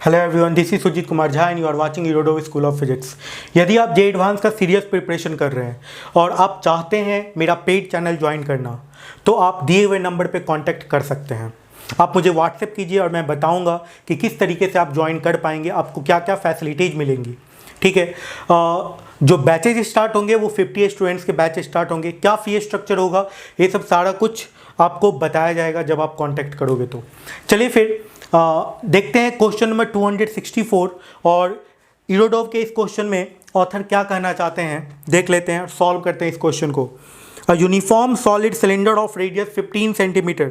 Hello everyone, this is Sujeet Kumar Jha and you are watching Irodov school of physics. यदि आप JEE advance का serious preparation कर रहे हैं और आप चाहते हैं मेरा पेड चैनल ज्वाइन करना, तो आप दिए हुए नंबर पे कांटेक्ट कर सकते हैं। आप मुझे व्हाट्सएप कीजिए और मैं बताऊंगा कि किस तरीके से आप ज्वाइन कर पाएंगे, आपको क्या क्या फैसिलिटीज़ मिलेंगी। ठीक है, जो बैचेज स्टार्ट होंगे वो 50 स्टूडेंट्स के बैच स्टार्ट होंगे। क्या फी स्ट्रक्चर होगा, ये सब सारा कुछ आपको बताया जाएगा जब आप कांटेक्ट करोगे। तो चलिए फिर देखते हैं क्वेश्चन नंबर 264 और ईरोडोव के इस क्वेश्चन में ऑथर क्या कहना चाहते हैं, देख लेते हैं, सॉल्व करते हैं इस क्वेश्चन को। Uniform solid cylinder of radius 15 centimetre.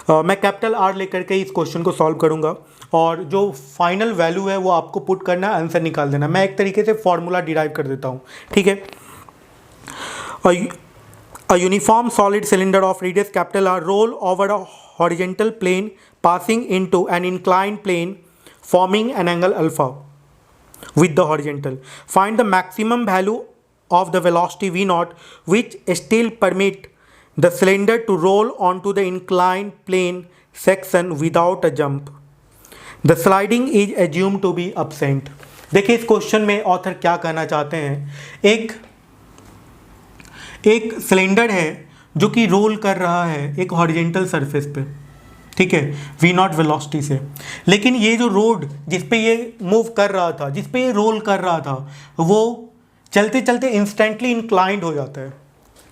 मैं कैपिटल आर लेकर के इस क्वेश्चन को सॉल्व करूंगा और जो फाइनल वैल्यू है वो आपको पुट करना है, आंसर निकाल देना। मैं एक तरीके से फॉर्मूला डिराइव कर देता हूँ। ठीक है, A uniform solid cylinder of radius capital R roll over a horizontal plane passing into an inclined plane forming an angle alpha with the horizontal. Find the maximum value of the velocity v naught which still permit the cylinder to roll onto the inclined plane section without a jump. The sliding is assumed to be absent. देखिए इस question में author क्या कहना चाहते हैं। एक cylinder है जो कि रोल कर रहा है एक हॉरिजेंटल सरफेस पे, ठीक है, वी नॉट वेलोसिटी से। लेकिन ये जो रोड जिस पे ये मूव कर रहा था, जिस पे ये रोल कर रहा था, वो चलते चलते इंस्टेंटली इंक्लाइंड हो जाता है।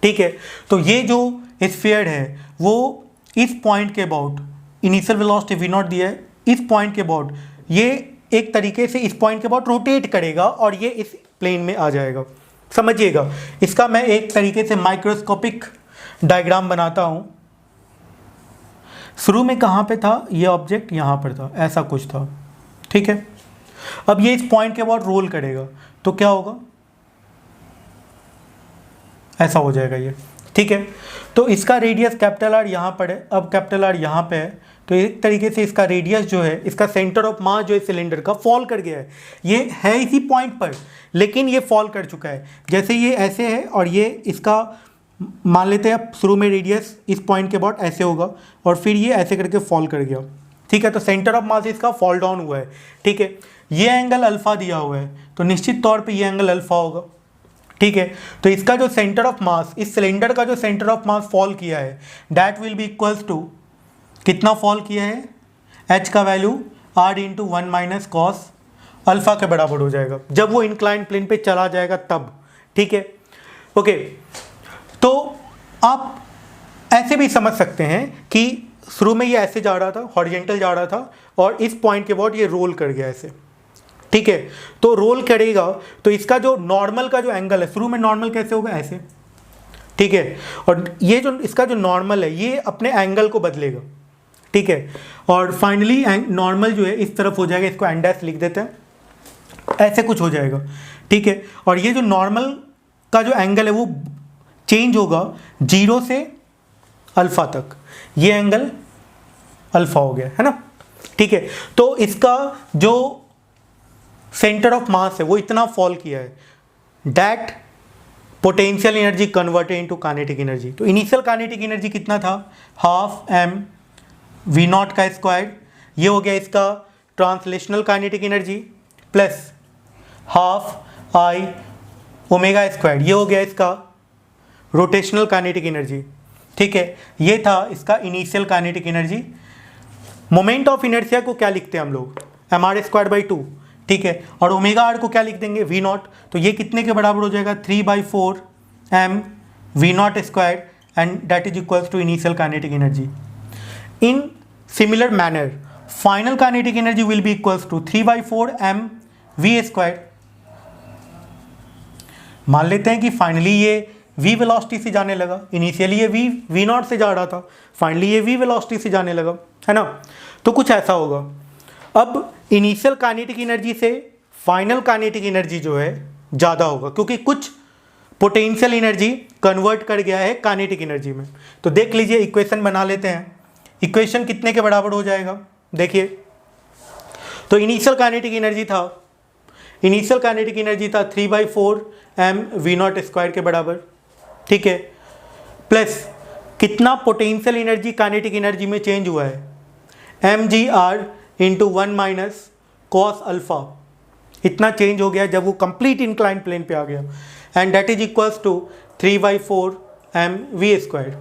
ठीक है, तो ये जो स्फीयर है वो इस पॉइंट के about, initial velocity V naught दिया है, इस पॉइंट के अबाउट ये एक तरीके से इस पॉइंट के अबाउट रोटेट करेगा और ये इस प्लेन में आ जाएगा। समझिएगा, इसका मैं एक तरीके से माइक्रोस्कोपिक डायग्राम बनाता हूं। शुरू में कहां पे था ये ऑब्जेक्ट, यहां पर था, ऐसा कुछ था। ठीक है, अब ये इस पॉइंट के अबाउट रोल करेगा तो क्या होगा, ऐसा हो जाएगा ये। ठीक है, तो इसका रेडियस कैपिटल आर यहां पर है, अब कैपिटल आर यहां पे है, तो एक तरीके से इसका रेडियस जो है, इसका सेंटर ऑफ मास जो है सिलेंडर का फॉल कर गया है। ये है इसी पॉइंट पर लेकिन ये फॉल कर चुका है। जैसे ये ऐसे है और ये इसका मान लेते हैं अब शुरू में रेडियस इस पॉइंट के अबाउट ऐसे होगा और फिर ये ऐसे करके फॉल कर गया। ठीक है, तो सेंटर ऑफ मास इसका फॉल डाउन हुआ है। ठीक है, ये एंगल अल्फा दिया हुआ है तो निश्चित तौर पे ये एंगल अल्फा होगा। ठीक है, तो इसका जो सेंटर ऑफ मास, इस सिलेंडर का जो सेंटर ऑफ मास फॉल किया है, that will be equals to, कितना फॉल किया है, h का value r into 1 minus cos alpha के बराबर हो जाएगा जब वो इंक्लाइन प्लेन पे चला जाएगा तब। ठीक है, ओके, तो आप ऐसे भी समझ सकते हैं कि शुरू में ये ऐसे जा रहा था, हॉरिजेंटल जा रहा था और इस पॉइंट के बाद ये रोल कर गया ऐसे। ठीक है, तो रोल करेगा तो इसका जो नॉर्मल का जो एंगल है, शुरू में नॉर्मल कैसे होगा, ऐसे। ठीक है, और ये जो इसका जो नॉर्मल है ये अपने एंगल को बदलेगा। ठीक है, और फाइनली नॉर्मल जो है इस तरफ हो जाएगा, इसको एन डैश लिख देते हैं, ऐसे कुछ हो जाएगा। ठीक है, और ये जो नॉर्मल का जो एंगल है वो चेंज होगा 0 से अल्फा तक, ये एंगल अल्फा हो गया है ना। ठीक है, तो इसका जो सेंटर ऑफ मास है वो इतना फॉल किया है, that potential energy converted into kinetic energy. तो इनिशियल काइनेटिक एनर्जी कितना था, हाफ एम वी नॉट का स्क्वायर, ये हो गया इसका translational kinetic energy, plus half I omega square, ये हो गया इसका रोटेशनल काइनेटिक एनर्जी। ठीक है, ये था इसका initial kinetic energy. Moment of inertia को क्या लिखते हैं हम लोग, एम आर स्क्वायर बाई 2। ठीक है, और ओमेगा आर को क्या लिख देंगे, वी नॉट। तो ये कितने के बराबर हो जाएगा, 3/4 M V naught square and that is equals to initial kinetic energy. In similar manner final kinetic energy will be equals to 3/4 M V square. मान लेते हैं कि फाइनली ये v वेलोसिटी से जाने लगा, इनिशियली ये v नॉट से जा रहा था, फाइनली ये v वेलोसिटी से जाने लगा, है ना। तो कुछ ऐसा होगा। अब इनिशियल काइनेटिक एनर्जी से फाइनल काइनेटिक एनर्जी जो है ज़्यादा होगा क्योंकि कुछ पोटेंशियल एनर्जी कन्वर्ट कर गया है काइनेटिक एनर्जी में। तो देख लीजिए, इक्वेशन बना लेते हैं। इक्वेशन कितने के बराबर हो जाएगा, देखिए, तो इनिशियल काइनेटिक एनर्जी था 3/4 एम वी नॉट स्क्वायर के बराबर। ठीक है, प्लस कितना पोटेंशियल एनर्जी काइनेटिक एनर्जी में चेंज हुआ है, mgr into 1 minus cos alpha, इतना चेंज हो गया जब वो कंप्लीट इंक्लाइन प्लेन पे आ गया, and that is equals to 3/4 mv²।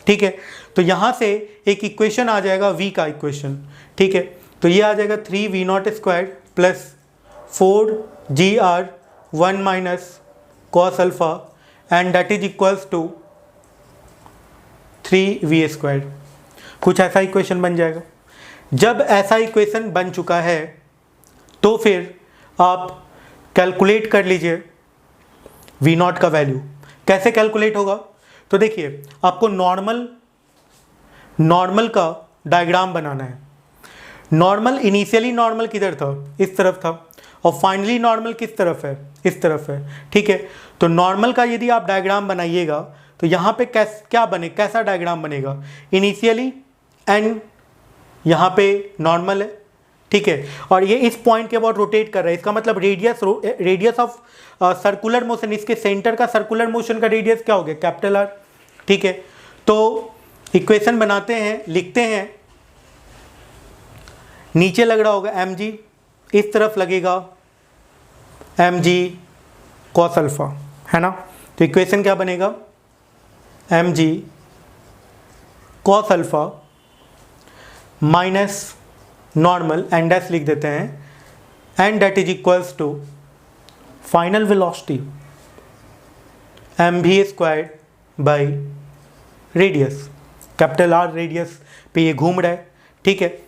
ठीक है, तो यहाँ से एक इक्वेशन आ जाएगा v का इक्वेशन। ठीक है, तो ये आ जाएगा 3v0² plus 4gr 1 minus cos alpha and that is equals to 3v²। कुछ ऐसा इक्वेशन बन जाएगा। जब ऐसा इक्वेशन बन चुका है तो फिर आप कैलकुलेट कर लीजिए v0 का वैल्यू। कैसे कैलकुलेट होगा, तो देखिए आपको नॉर्मल का डायग्राम बनाना है। नॉर्मल इनिशियली नॉर्मल किधर था, इस तरफ था, और फाइनली नॉर्मल किस तरफ है, इस तरफ है। ठीक है, तो नॉर्मल का यदि आप डायग्राम बनाइएगा तो यहाँ पे कैसा डायग्राम बनेगा, इनिशियली एंड यहाँ पे नॉर्मल है। ठीक है, और ये इस पॉइंट के बाद रोटेट कर रहा है, इसका मतलब रेडियस ऑफ सर्कुलर मोशन, इसके सेंटर का सर्कुलर मोशन का रेडियस क्या हो गया, कैपिटल आर। ठीक है, तो इक्वेशन बनाते हैं, लिखते हैं, नीचे लग रहा होगा mg, इस तरफ लगेगा mg cos अल्फा, है ना। तो इक्वेशन क्या बनेगा, mg cos alpha minus normal N S लिख देते हैं, and that is equals to final velocity mv² by radius, capital R radius पे ये घूम रहा है। ठीक है,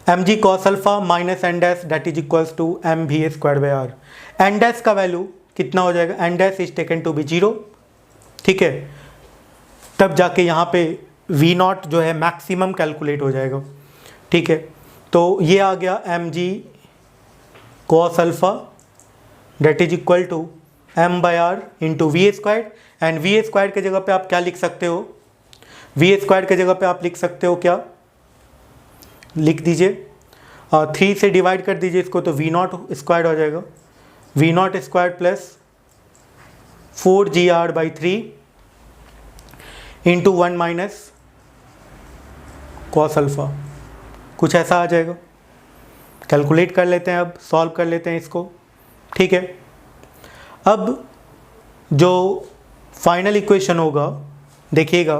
mg cos alpha minus N S that is equals to mv² by R. N S का वैल्यू कितना हो जाएगा, N S is taken to be 0। ठीक है, तब जाके यहाँ पे v0 जो है मैक्सिमम कैलकुलेट हो जाएगा। ठीक है, तो ये आ गया mg cos alpha that is equal to m/r into v², and v² के जगह पे आप क्या लिख सकते हो, v² के जगह पे आप लिख सकते हो, क्या लिख दीजिए, 3 से डिवाइड कर दीजिए इसको, तो v0² हो जाएगा, v0² plus 4gr/3 into 1 minus cos alpha. कुछ ऐसा आ जाएगा। कैलकुलेट कर लेते हैं, अब सॉल्व कर लेते हैं इसको। ठीक है, अब जो फाइनल इक्वेशन होगा देखिएगा,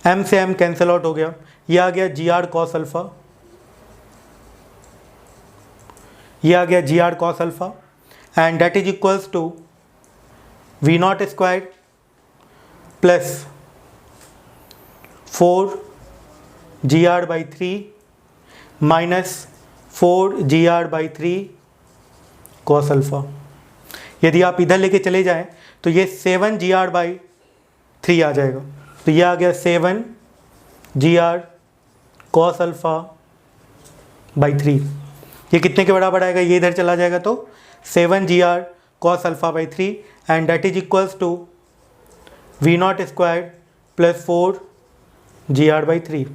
m से m कैंसिल आउट हो गया, ये आ गया gr cos अल्फा, ये आ गया gr cos alpha, and that is equals to v0² plus 4gr/3 minus 4gr/3 cos alpha. यदि आप इधर लेके चले जाएं तो ये 7gr/3 आ जाएगा, तो ये आ गया 7gr cos अल्फा/3। ये कितने के बराबर आएगा, ये इधर चला जाएगा तो 7gr cos अल्फा/3, and that is equals to v0² plus 4gr/3।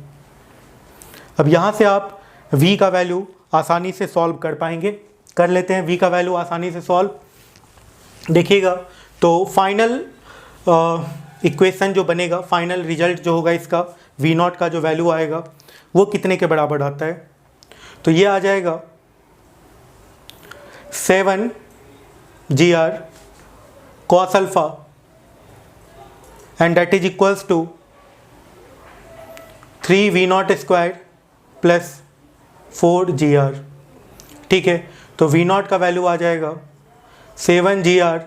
अब यहाँ से आप v का वैल्यू आसानी से सॉल्व कर पाएंगे। कर लेते हैं v का वैल्यू आसानी से सॉल्व। देखिएगा तो फाइनल इक्वेशन जो बनेगा, फाइनल रिजल्ट जो होगा इसका, v0 का जो वैल्यू आएगा वो कितने के बराबर आता है, तो ये आ जाएगा 7gr cos alpha and that is equals to 3v0² plus 4gr। ठीक है, तो v0 का वैल्यू आ जाएगा 7gr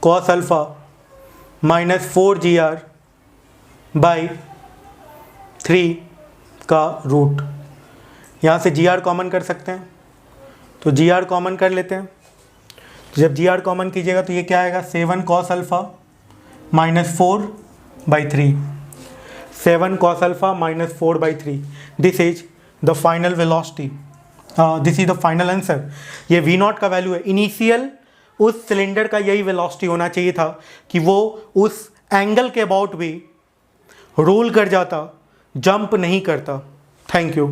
cos alpha minus 4gr/3 का रूट। यहाँ से gr कॉमन कर सकते हैं, तो gr कॉमन कर लेते हैं। तो जब gr कॉमन कीजिएगा तो ये क्या आएगा, 7 cos alpha minus 4/3, 7 cos alpha minus 4/3। This is the final velocity, this is the final answer. ये v0 का वैल्यू है। इनिशियल उस सिलेंडर का यही वेलोसिटी होना चाहिए था कि वो उस एंगल के अबाउट भी रोल कर जाता, जंप नहीं करता। Thank you.